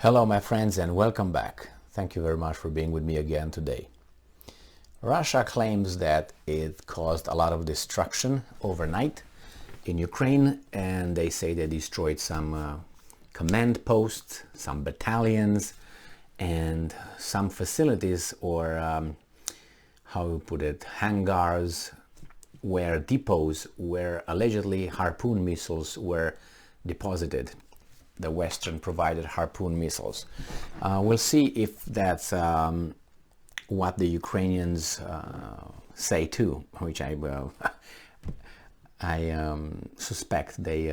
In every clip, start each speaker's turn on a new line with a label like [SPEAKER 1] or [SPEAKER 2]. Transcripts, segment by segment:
[SPEAKER 1] Hello my friends and welcome back. Thank you very much for being with me again today. Russia claims that it caused a lot of destruction overnight in Ukraine, and they say they destroyed some command posts, some battalions, and some facilities or how you put it, hangars, where depots where allegedly Harpoon missiles were deposited. The Western provided Harpoon missiles. We'll see if that's what the Ukrainians say too, which I suspect they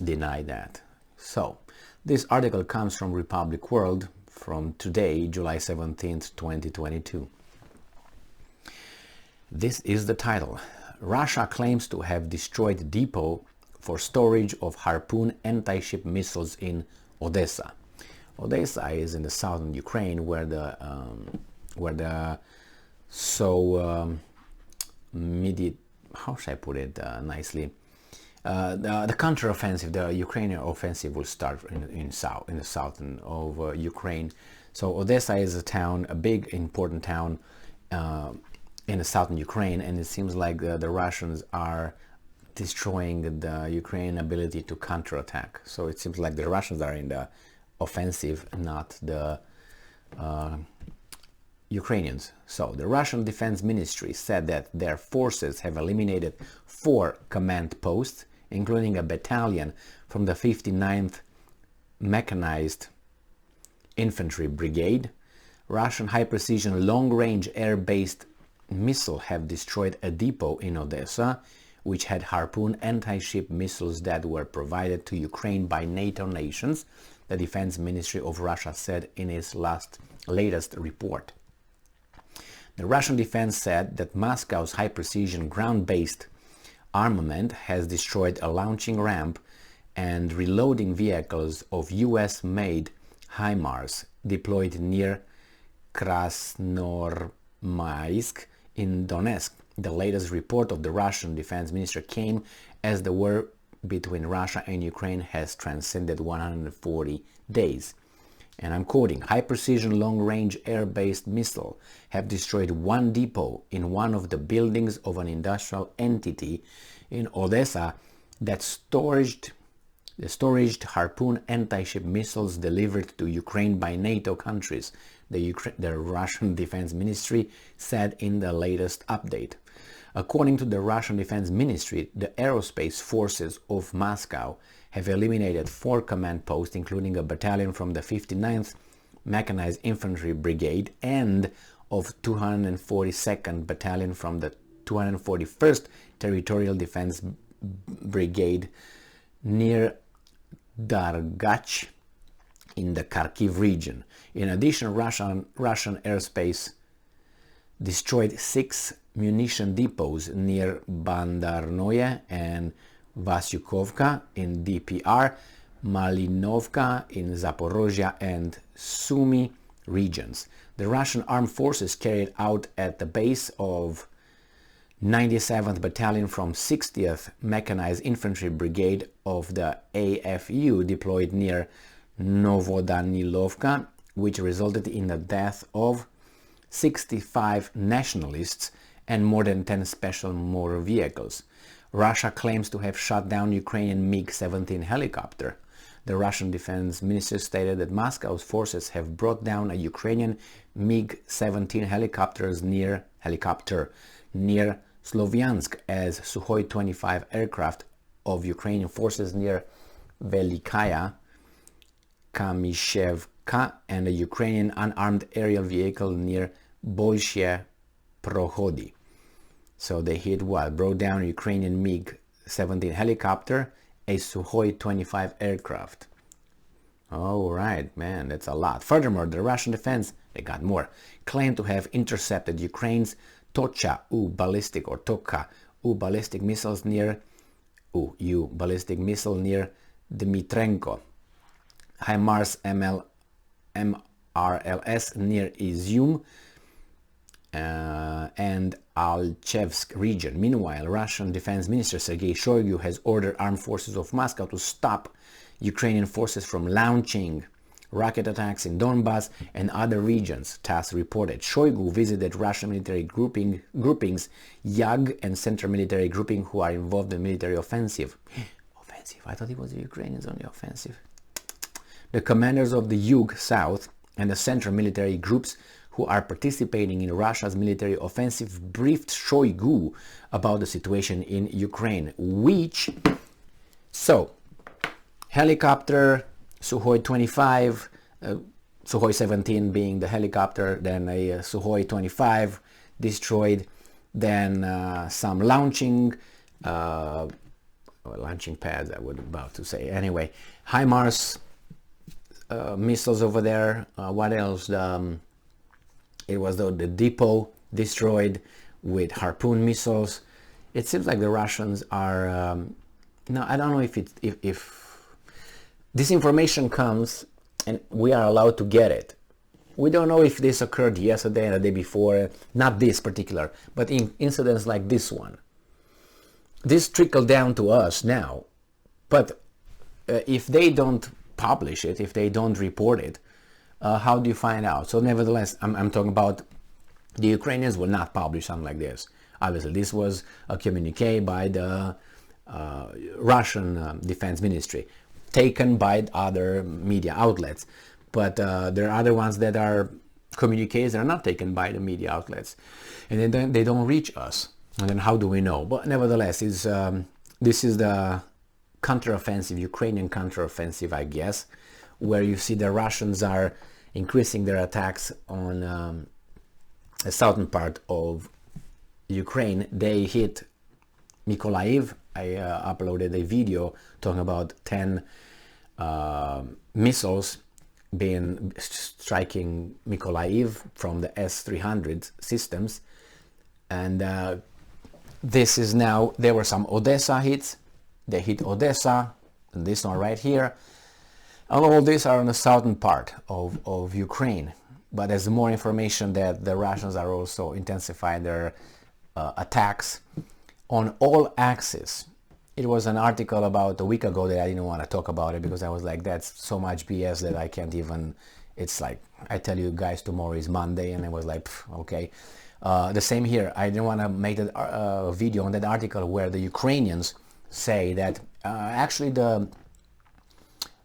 [SPEAKER 1] deny that. So this article comes from Republic World from today, July 17th, 2022. This is the title. Russia claims to have destroyed depot for storage of Harpoon anti-ship missiles in Odessa. Odessa is in the southern Ukraine, where the how should I put it nicely? The counter-offensive, the Ukrainian offensive, will start in the southern of Ukraine. So Odessa is a town, a big important town in the southern Ukraine, and it seems like the Russians are destroying the Ukrainian ability to counterattack. So it seems like the Russians are in the offensive, not the Ukrainians. So the Russian Defense Ministry said that their forces have eliminated 4 command posts, including a battalion from the 59th Mechanized Infantry Brigade. Russian high-precision long-range air-based missiles have destroyed a depot in Odessa, which had Harpoon anti-ship missiles that were provided to Ukraine by NATO nations, the Defense Ministry of Russia said in its latest report. The Russian defense said that Moscow's high-precision ground-based armament has destroyed a launching ramp and reloading vehicles of US-made HIMARS deployed near Krasnoarmysk in Donetsk. The latest report of the Russian Defense Minister came as the war between Russia and Ukraine has transcended 140 days. And I'm quoting, high-precision long-range air-based missiles have destroyed one depot in one of the buildings of an industrial entity in Odessa that storaged Harpoon anti-ship missiles delivered to Ukraine by NATO countries, the Russian Defense Ministry said in the latest update. According to the Russian Defense Ministry, the aerospace forces of Moscow have eliminated 4 command posts, including a battalion from the 59th Mechanized Infantry Brigade and of 242nd Battalion from the 241st Territorial Defense Brigade near Dargach in the Kharkiv region. In addition, Russian airspace destroyed 6 munition depots near Bandarnoye and Vasyukovka in DPR, Malinovka in Zaporozhye and Sumy regions. The Russian armed forces carried out at the base of 97th Battalion from 60th Mechanized Infantry Brigade of the AFU deployed near Novodanilovka, which resulted in the death of 65 nationalists and more than 10 special motor vehicles. Russia claims to have shot down Ukrainian MiG-17 helicopter. The Russian Defense Ministry stated that Moscow's forces have brought down a Ukrainian MiG-17 helicopter near Slovyansk as Sukhoi-25 aircraft of Ukrainian forces near Velikaya Kamishevka and a Ukrainian unarmed aerial vehicle near Bolshye Prohody. So they brought down a Ukrainian MiG-17 helicopter, a Sukhoi-25 aircraft. All right, man, that's a lot. Furthermore, the Russian defense, they got more, claimed to have intercepted Ukraine's Tocha-U ballistic or Toka-U ballistic missiles near Dmitrenko, HIMARS MRLS near Izium, and Alchevsk region. Meanwhile, Russian Defense Minister Sergei Shoigu has ordered armed forces of Moscow to stop Ukrainian forces from launching rocket attacks in Donbass and other regions, TASS reported. Shoigu visited Russian military groupings, Yag and Central Military Grouping who are involved in military offensive. Offensive? I thought it was the Ukrainians on the offensive. The commanders of the Yug South and the Central Military Groups who are participating in Russia's military offensive briefed Shoigu about the situation in Ukraine, which... So, helicopter, Sukhoi 25, Sukhoi 17 being the helicopter, then a Sukhoi 25 destroyed, then some launching pads, I was about to say. Anyway, HIMARS missiles over there. What else? It was the depot destroyed with Harpoon missiles. It seems like the Russians are... no, I don't know if this information comes and we are allowed to get it. We don't know if this occurred yesterday and the day before, not this particular, but in incidents like this one. This trickled down to us now, but if they don't publish it, if they don't report it, how do you find out? So nevertheless, I'm talking about the Ukrainians will not publish something like this. Obviously, this was a communique by the Russian Defense Ministry, taken by other media outlets. But there are other ones that are communiques that are not taken by the media outlets. And then they don't reach us. And then how do we know? But nevertheless, this is the counteroffensive, Ukrainian counteroffensive, I guess, where you see the Russians are increasing their attacks on the southern part of Ukraine. They hit Mykolaiv. I uploaded a video talking about 10 missiles being striking Mykolaiv from the S-300 systems. And this is now, there were some Odessa hits. They hit Odessa, and this one right here. All these are on the southern part of Ukraine. But there's more information that the Russians are also intensifying their attacks on all axes. It was an article about a week ago that I didn't want to talk about it because I was like, that's so much BS that I can't even, it's like, I tell you guys tomorrow is Monday, and I was like, okay. The same here. I didn't want to make a video on that article where the Ukrainians say that actually the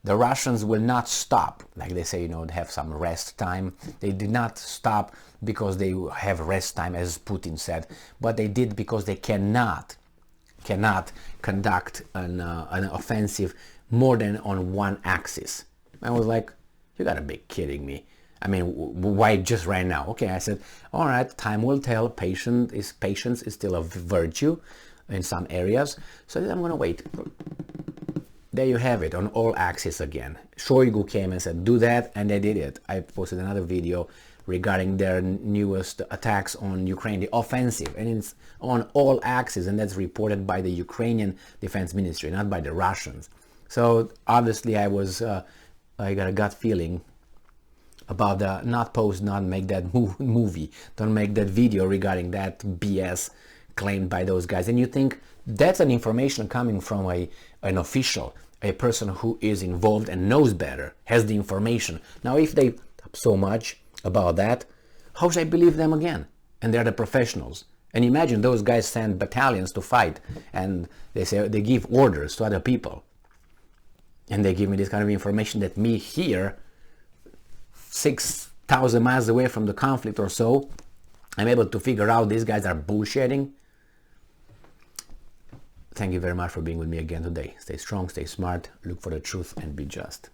[SPEAKER 1] Russians will not stop, like they say, they have some rest time. They did not stop because they have rest time, as Putin said, but they did because they cannot conduct an offensive more than on one axis. I was like, you gotta be kidding me. I mean, why just right now? Okay, I said, all right, time will tell. Patience is still a virtue in some areas, so I'm gonna wait. There you have it, on all axes again. Shoigu came and said, do that, and they did it. I posted another video regarding their newest attacks on Ukraine, the offensive, and it's on all axes, and that's reported by the Ukrainian Defense Ministry, not by the Russians. So obviously I got a gut feeling about the not make that movie, don't make that video regarding that BS claimed by those guys. And you think that's an information coming from an official, a person who is involved and knows better, has the information. Now if they talk so much about that, how should I believe them again? And they're the professionals. And imagine those guys send battalions to fight, and they say they give orders to other people, and they give me this kind of information that me here 6,000 miles away from the conflict or so, I'm able to figure out these guys are bullshitting. Thank you very much for being with me again today. Stay strong, stay smart, look for the truth, and be just.